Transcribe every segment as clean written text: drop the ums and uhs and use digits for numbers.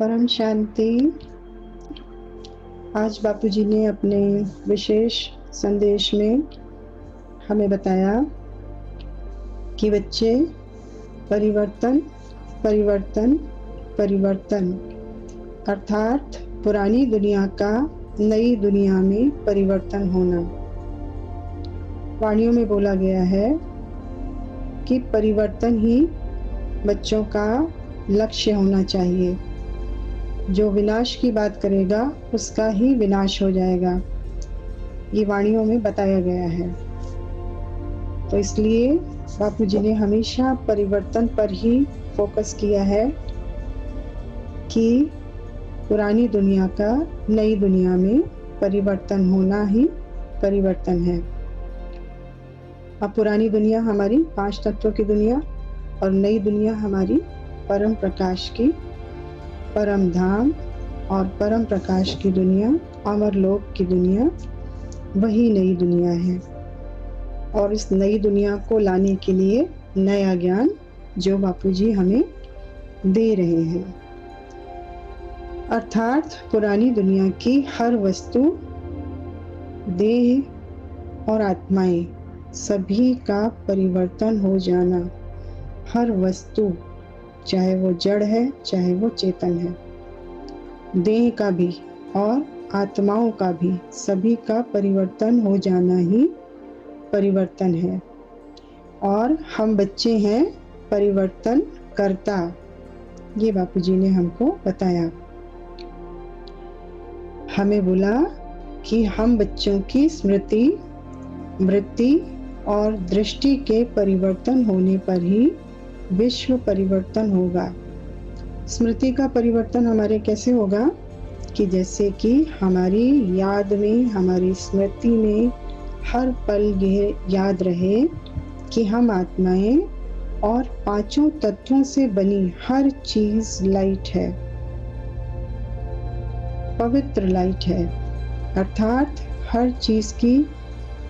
परम शांति। आज बापूजी ने अपने विशेष संदेश में हमें बताया कि बच्चे परिवर्तन परिवर्तन परिवर्तन अर्थात पुरानी दुनिया का नई दुनिया में परिवर्तन होना। वाणियों में बोला गया है कि परिवर्तन ही बच्चों का लक्ष्य होना चाहिए। जो विनाश की बात करेगा उसका ही विनाश हो जाएगा, ये वाणियों में बताया गया है। तो इसलिए बापूजी ने हमेशा परिवर्तन पर ही फोकस किया है कि पुरानी दुनिया का नई दुनिया में परिवर्तन होना ही परिवर्तन है। अब पुरानी दुनिया हमारी 5 तत्वों की दुनिया और नई दुनिया हमारी परम प्रकाश की, परम धाम और परम प्रकाश की दुनिया, अमर लोक की दुनिया, वही नई दुनिया है। और इस नई दुनिया को लाने के लिए नया ज्ञान जो बापूजी हमें दे रहे हैं, अर्थात पुरानी दुनिया की हर वस्तु, देह और आत्माएं सभी का परिवर्तन हो जाना। हर वस्तु, चाहे वो जड़ है चाहे वो चेतन है, देह का भी और आत्माओं का भी, सभी का परिवर्तन हो जाना ही परिवर्तन है। और हम बच्चे हैं परिवर्तन करता, ये बापूजी ने हमको बताया। हमें बोला कि हम बच्चों की स्मृति, वृत्ति और दृष्टि के परिवर्तन होने पर ही विश्व परिवर्तन होगा। स्मृति का परिवर्तन हमारे कैसे होगा कि जैसे कि हमारी याद में, हमारी स्मृति में हर पल ये याद रहे कि हम आत्माएं और 5 तत्वों से बनी हर चीज लाइट है, पवित्र लाइट है। अर्थात हर चीज की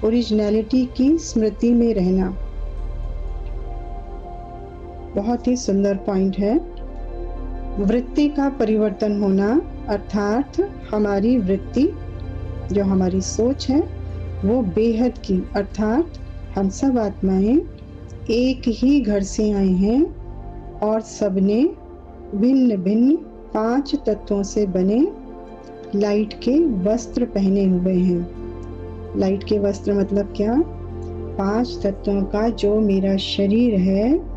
ओरिजिनलिटी की स्मृति में रहना। बहुत ही सुंदर पॉइंट है। वृत्ति का परिवर्तन होना, अर्थात हमारी वृत्ति, जो हमारी सोच है, वो बेहद की, अर्थात हम सब आत्माएं एक ही घर से आए हैं और सबने भिन्न भिन्न 5 तत्वों से बने लाइट के वस्त्र पहने हुए हैं। लाइट के वस्त्र मतलब क्या? 5 तत्वों का जो मेरा शरीर है,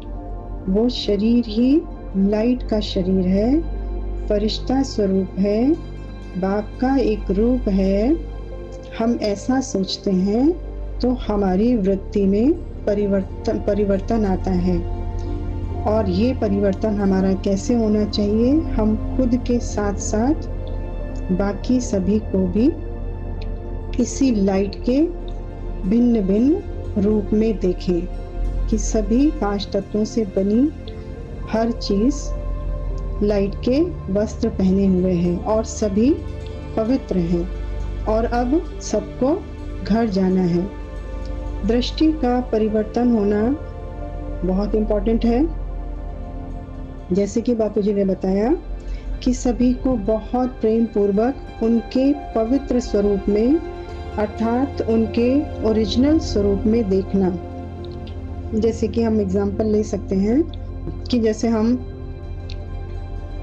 वो शरीर ही लाइट का शरीर है, फरिश्ता स्वरूप है, बाप का एक रूप है। हम ऐसा सोचते हैं तो हमारी वृत्ति में परिवर्तन आता है। और ये परिवर्तन हमारा कैसे होना चाहिए? हम खुद के साथ साथ बाकी सभी को भी इसी लाइट के भिन्न भिन्न रूप में देखें कि सभी 5 तत्वों से बनी हर चीज लाइट के वस्त्र पहने हुए हैं और सभी पवित्र हैं। और अब सबको घर जाना है। दृष्टि का परिवर्तन होना बहुत इम्पोर्टेंट है। जैसे कि बापूजी ने बताया कि सभी को बहुत प्रेम पूर्वक उनके पवित्र स्वरूप में, अर्थात उनके ओरिजिनल स्वरूप में देखना। जैसे कि हम एग्जाम्पल ले सकते हैं कि जैसे हम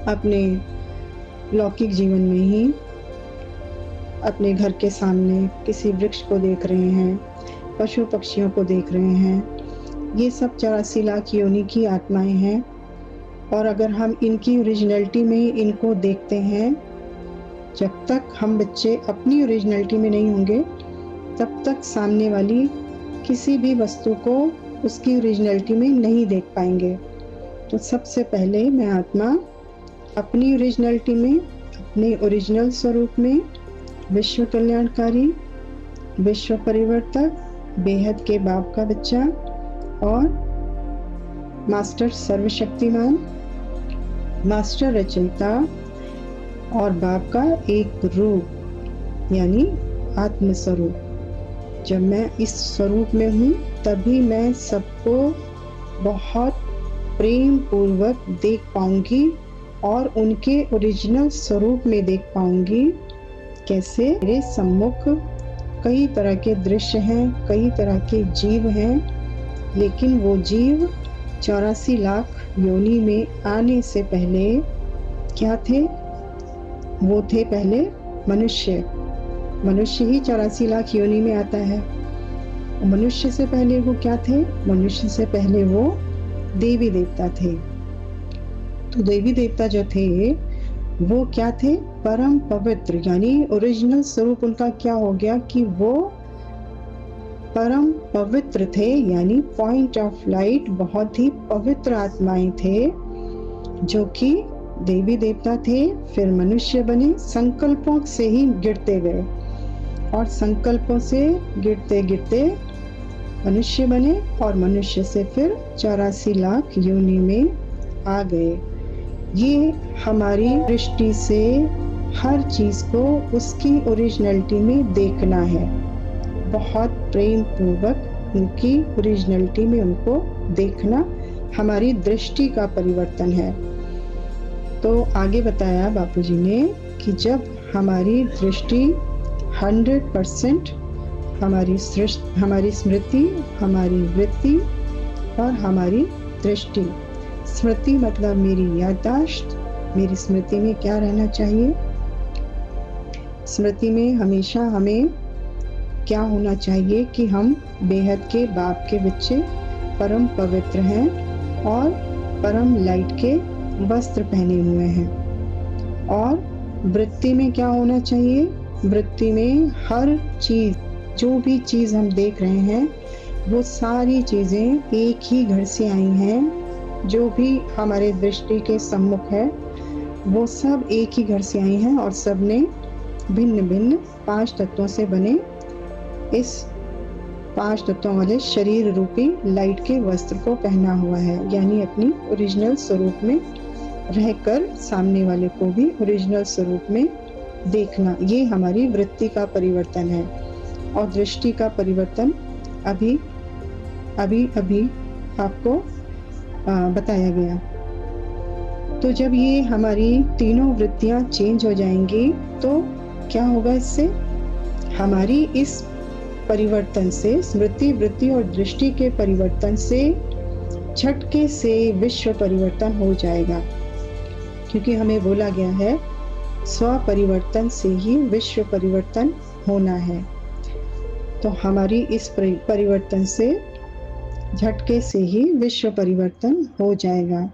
अपने लौकिक जीवन में ही अपने घर के सामने किसी वृक्ष को देख रहे हैं, पशु पक्षियों को देख रहे हैं, ये सब 84 लाख योनि की आत्माएं हैं। और अगर हम इनकी ओरिजिनलिटी में इनको देखते हैं, जब तक हम बच्चे अपनी ओरिजिनलिटी में नहीं होंगे, तब तक सामने वाली किसी भी वस्तु को उसकी ओरिजिनलिटी में नहीं देख पाएंगे। तो सबसे पहले मैं आत्मा अपनी ओरिजिनलिटी में, अपने ओरिजिनल स्वरूप में विश्व कल्याणकारी, विश्व परिवर्तक, बेहद के बाप का बच्चा और मास्टर सर्वशक्तिमान, मास्टर रचयिता और बाप का एक रूप यानी आत्म स्वरूप। जब मैं इस स्वरूप में हूँ तभी मैं सबको बहुत प्रेम पूर्वक देख पाऊंगी और उनके ओरिजिनल स्वरूप में देख पाऊंगी। कैसे? मेरे सम्मुख कई तरह के दृश्य हैं, कई तरह के जीव हैं, लेकिन वो जीव 84 लाख योनि में आने से पहले क्या थे? वो थे पहले मनुष्य। मनुष्य ही 84 लाख योनि में आता है। मनुष्य से पहले वो क्या थे? मनुष्य से पहले वो देवी देवता थे। तो देवी देवता जो थे वो क्या थे? परम पवित्र, यानी ओरिजिनल स्वरूप उनका क्या हो गया कि वो परम पवित्र थे, यानी पॉइंट ऑफ लाइट, बहुत ही पवित्र आत्माएं थे जो कि देवी देवता थे, फिर मनुष्य बने, संकल्पों से ही गिरते गए और संकल्पों से गिरते गिरते मनुष्य बने और मनुष्य से फिर 84 लाख योनि में आ गए। ये हमारी दृष्टि से हर चीज को उसकी ओरिजिनलिटी में देखना है, बहुत प्रेम पूर्वक उनकी ओरिजिनलिटी में उनको देखना हमारी दृष्टि का परिवर्तन है। तो आगे बताया बापूजी ने कि जब हमारी दृष्टि 100% हमारी स्मृति, हमारी वृत्ति और हमारी दृष्टि, स्मृति मतलब मेरी याददाश्त, मेरी स्मृति में क्या रहना चाहिए? स्मृति में हमेशा हमें क्या होना चाहिए कि हम बेहद के बाप के बच्चे, परम पवित्र हैं और परम लाइट के वस्त्र पहने हुए हैं। और वृत्ति में क्या होना चाहिए? वृत्ति में हर चीज, जो भी चीज हम देख रहे हैं वो सारी चीजें एक ही घर से आई हैं। जो भी हमारे दृष्टि के सम्मुख है वो सब एक ही घर से आई हैं और सब ने भिन्न भिन्न 5 तत्वों से बने इस 5 तत्वों वाले शरीर रूपी लाइट के वस्त्र को पहना हुआ है, यानी अपनी ओरिजिनल स्वरूप में रहकर सामने वाले को भी ओरिजिनल स्वरूप में देखना। ये हमारी वृत्ति का परिवर्तन है। और दृष्टि का परिवर्तन अभी आपको बताया गया। तो जब ये हमारी तीनों वृत्तियां चेंज हो जाएंगी तो क्या होगा? इससे हमारी इस परिवर्तन से, स्मृति, वृत्ति और दृष्टि के परिवर्तन से झटके से विश्व परिवर्तन हो जाएगा, क्योंकि हमें बोला गया है स्व परिवर्तन से ही विश्व परिवर्तन होना है। तो हमारी इस परिवर्तन से झटके से ही विश्व परिवर्तन हो जाएगा।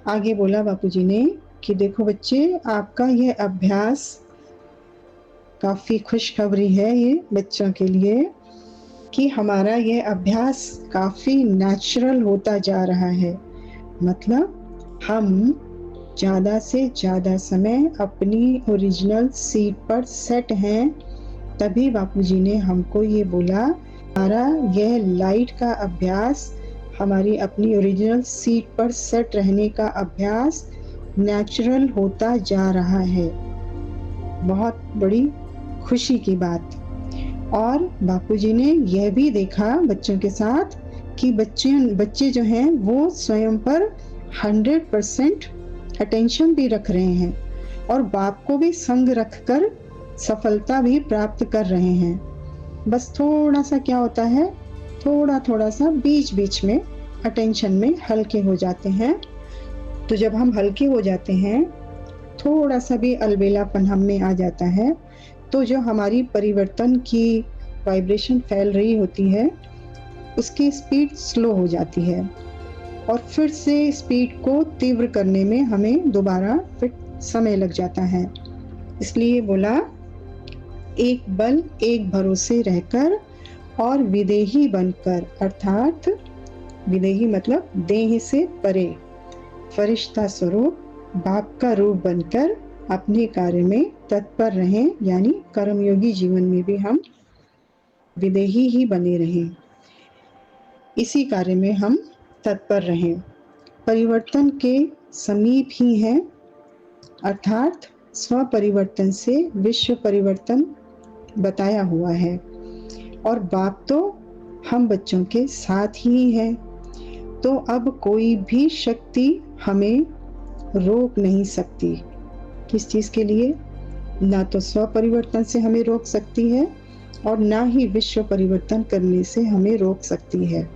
आगे बोला बापूजी ने कि देखो बच्चे, आपका यह अभ्यास काफी खुशखबरी है ये बच्चों के लिए कि हमारा यह अभ्यास काफी नेचुरल होता जा रहा है। मतलब हम ज़्यादा से ज़्यादा समय अपनी ओरिजिनल सीट पर सेट हैं। तभी बापूजी ने हमको ये बोला, हमारा यह लाइट का अभ्यास, हमारी अपनी ओरिजिनल सीट पर सेट रहने का अभ्यास नेचुरल होता जा रहा है। बहुत बड़ी खुशी की बात। और बापूजी ने यह भी देखा बच्चों के साथ कि बच्चे जो हैं वो स्वयं पर 100% अटेंशन भी रख रहे हैं और बाप को भी संग रखकर सफलता भी प्राप्त कर रहे हैं। बस थोड़ा सा क्या होता है, थोड़ा सा बीच बीच में अटेंशन में हल्के हो जाते हैं। तो जब हम हल्के हो जाते हैं, थोड़ा सा भी अलबेलापन हम में आ जाता है, तो जो हमारी परिवर्तन की वाइब्रेशन फैल रही होती है उसकी स्पीड स्लो हो जाती है और फिर से स्पीड को तीव्र करने में हमें दोबारा फिर समय लग जाता है। इसलिए बोला, एक बल एक भरोसे रहकर और विदेही बनकर, अर्थात विदेही मतलब देह से परे, फरिश्ता स्वरूप बाप का रूप बनकर अपने कार्य में तत्पर रहें, यानी कर्मयोगी जीवन में भी हम विदेही ही बने रहें, इसी कार्य में हम तत्पर रहें। परिवर्तन के समीप ही हैं, अर्थात स्व परिवर्तन से विश्व परिवर्तन बताया हुआ है और बाप तो हम बच्चों के साथ ही है। तो अब कोई भी शक्ति हमें रोक नहीं सकती। किस चीज़ के लिए? ना तो स्व परिवर्तन से हमें रोक सकती है और ना ही विश्व परिवर्तन करने से हमें रोक सकती है।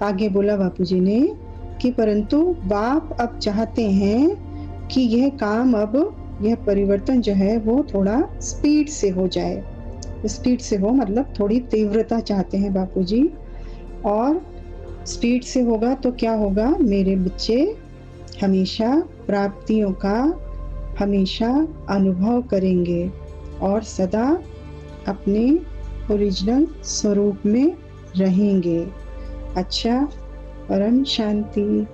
आगे बोला बापूजी ने कि परंतु बाप अब चाहते हैं कि यह काम, अब यह परिवर्तन जो है वो थोड़ा स्पीड से हो जाए। स्पीड से हो मतलब थोड़ी तीव्रता चाहते हैं बापूजी, और स्पीड से होगा तो क्या होगा? मेरे बच्चे हमेशा प्राप्तियों का हमेशा अनुभव करेंगे और सदा अपने ओरिजिनल स्वरूप में रहेंगे। अच्छा, परम शांति।